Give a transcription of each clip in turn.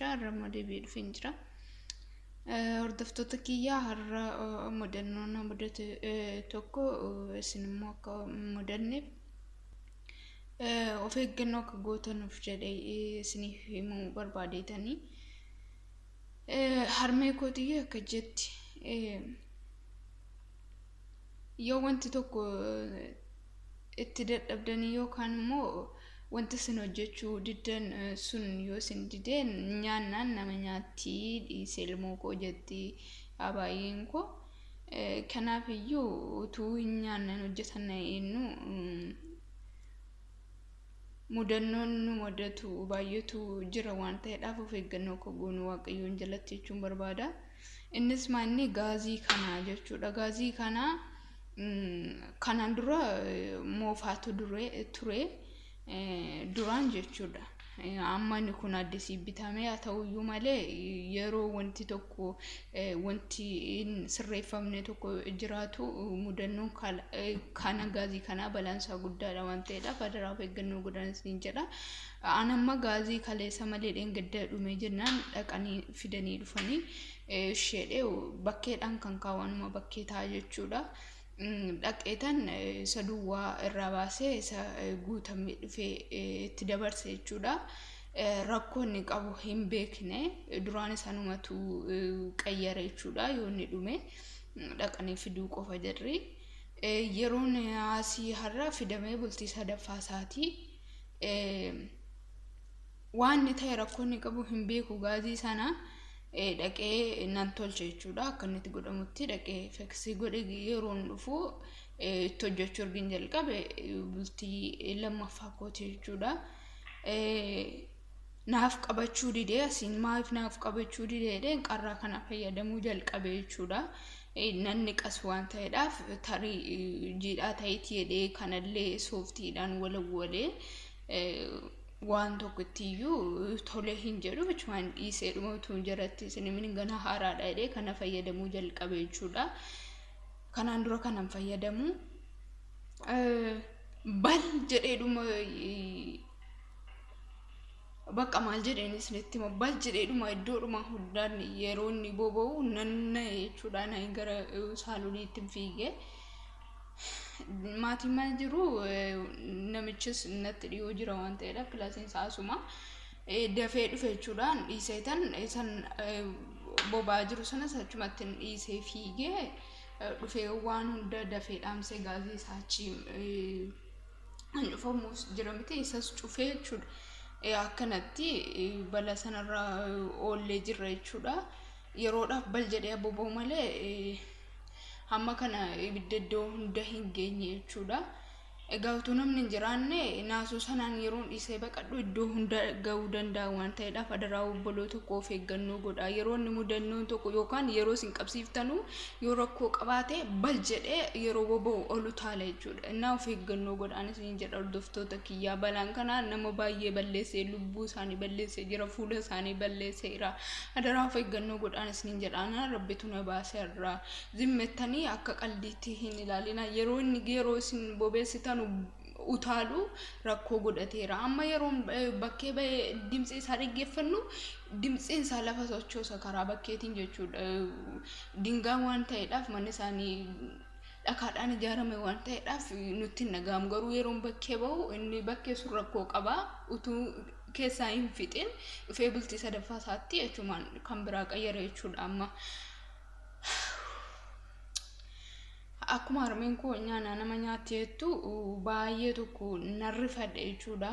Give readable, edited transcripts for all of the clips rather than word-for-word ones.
daawwachaa irra deebi'ee dhufeen jira. Hordoftoota kiyyaa har'a mudannoo na mudate tokko isin immoo akka mudanneef of eeggannoo akka gootanuuf jedhee isiniif himuu barbaadeetanii harmee kootii akka jetti yoo wanti tokko itti dadhabdanii yookaan immoo wanti isin hojjechuu diddan sun yoo isin dideen nyaannaan nama nyaatti dhiisee ilmoo koo jetti abaayeen koo kanaaf iyyuu utuu hin nyaannan hojjetan innu mudannoon nu mudatu baay'eetu jira waan ta'eedhaaf of eeggannoo akka goonu waaqayyoon jalatti jechuun barbaada. Innis maanni gaazii kana jechuudha. Gaazii kana kanaan dura moofaatu ture duraan jechuudha. Amma ni kun addisii bitamee haa ta'uyyuu malee yeroo wanti tokko wanti sirreeffamne tokko jiraatu mudannoon kana gaazii kana balansaa guddaadha waan ta'eedhaaf adaraa of eeggannoo godhanis ni jedha. Anamma gaazii kaleessa malee dheengadda dhumee jennaan dhaqanii fidanii dhufanii ishee bakkeedhaan kan kaawwanuma bakkee ta'a jechuudha. Dhaqeetan saduwaa irraa baasee isa guutamee dhufee itti dabarse jechuudha. Rakkoonni qabu hin beekne duraan isaanumatu qayyare jechuudha yoo inni dhume dhaqanii fiduu qofa jirri. Yeroon asii har'a fidamee bultii sadaffaa isaatii waan ta'e rakkoonni qabu hin beeku gaazii sana dhaqee nan tolche jechuudha. Akka inni itti godhamutti dhaqee feksii godhe yeroon dhufu itti hojjechuu argin jalqabe bultii lammaffaa kooti jechuudha. Naaf qabachuu didee asiin maaf naaf qabachuu didee qarraa kana fayyadamuu jalqabe jechuudha. Nanni qas waan ta'eedhaaf tarii jiidhaa ta'eetii jedhee kanallee sooftiidhaan walawwalee waan tokkottiyyuu tolee hin jedhu jechuun dhiisee dhumatu jiratti isin gana haaraadha jedhee kana fayyadamuu jalqabe jechuudha. Kanaan dura kanan fayyadamu bal jedhee dhuma bakka maal jedheenis netti bal jedhee dhuma iddoo dhuma hundaan yeroo inni boba'u nanna jechuudha. Naan gara saalooniitti fiigee maatiin maal jiru namichis natti dhiyoo jira waan ta'eedhaaf kilaasiin saasuma dafee dhufe jechuudhaan dhiiseetan isan boba'aa jiru sanas achumatti dhiisee fiigee dhufee waan hunda dafee dhaamsee gaazii isaachi dhufamuus jira miti isas cufee jechuudha. Akkanatti bala sanarraa oollee jirra jechuudha. Yeroodhaaf bal jedhee boba'u malee hamma kana ibidda iddoo hunda hin geenye jechuudha. Egaa utuu namni hin jiraanne naasuu sanaan yeroon dhiisee baqadhu iddoo hunda ga'uu danda'a waan ta'eedhaaf adaraa obboloo tokko of eeggannoo godha. Yeroo inni mudannoon tokko yookaan yeroo isin qabsiiftanu yoo rakkoo qabaate bal jedhee yeroo boba'u olu taala jechuudha. Innaa of eeggannoo godhaanis ni jedha hordoftoota kiyyaa. Balaan kana nama baay'ee balleessee lubbuu isaanii balleessee jira fuula isaanii balleesseera. Adaraa of eeggannoo godhaanis ni jedha. Ana rabbitu na baasee irraa zimmettanii akka qaldiitti hin ilaalina. Yeroo inni yeroo isin bobeessitan utaalu rakkoo godhateera. Amma yeroo bakkee ba'ee dimtsi isaa dhaggeeffannu dimtsiin isaa lafa sochoosa karaa bakkeetiin jechuudha. Dingaan waan ta'eedhaaf manni isaanii dhakaadhaan ijaarame waan ta'eedhaaf nutti hin dhaga'amu. Garuu yeroo bakkee ba'u inni bakkee sun rakkoo qaba utuu keessaa hin fixin dhufee bultii sadaffaa isaatti jechumaan kan biraa qayyare jechuudha. Amma akkuma harmeen koo nyaana nama nyaatti jettu baay'ee tokko narrifadhe jechuudha.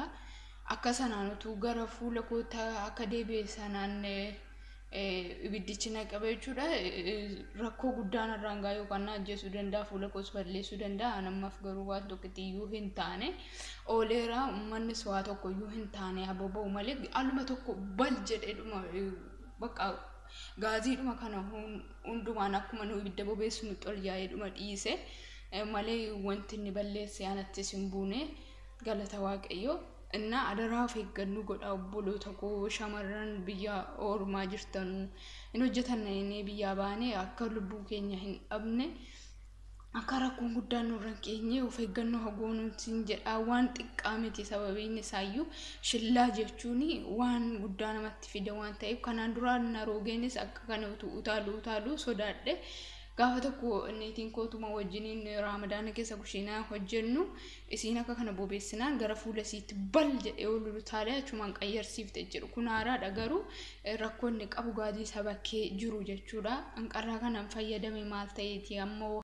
Akka sanaan utuu gara fuula kootaa akka deebi'e sanaan ibiddichi naqabe jechuudha. Rakkoo guddaan irraan gaa yookaan ajjeesuu danda'a fuula koos balleessuu danda'a. Nammaaf garuu waan tokkittiyyuu hin taane ooleera uummannis waa tokkoyyuu hin taane aboba'u malee aluma tokko bal jedhedhuma bakka gaazidhuma kana hundumaan akkuma nu ibidda bobeessinu xol yaa'edhuma dhiise malee wanti inni balleesse anattis hin buune galata waaqayyo. Inna adaraa of eeggannoo godhaa obboloota koo shamarran biyya ormaa jirtanu hin hojjetan inni biyya baane akka lubbuu keenya hin dhabne akka rakkoon guddaan nurra hin geenye of eeggannoo hagoonuutiin jedha waan xiqqaa miti sababiin isaayyuu shillaa jechuun waan guddaa namatti fida waan ta'eef kanaan duraan naroogeenis akka kana utaaluu sodaadhe gaafa tokko neetiin kootuma wajjiniin raamadaana keessa kushiinaa hojjennu isiin akka kana bobeessinaan gara fuula isiitti bal jedhee ol utaalee achumaan qayyarsiifte jedhu kun haaraadha garuu rakkoonni qabu gaadii sabakkee jiru jechuudha hanqarraa kanaan fayyadame maal ta'eeti ammoo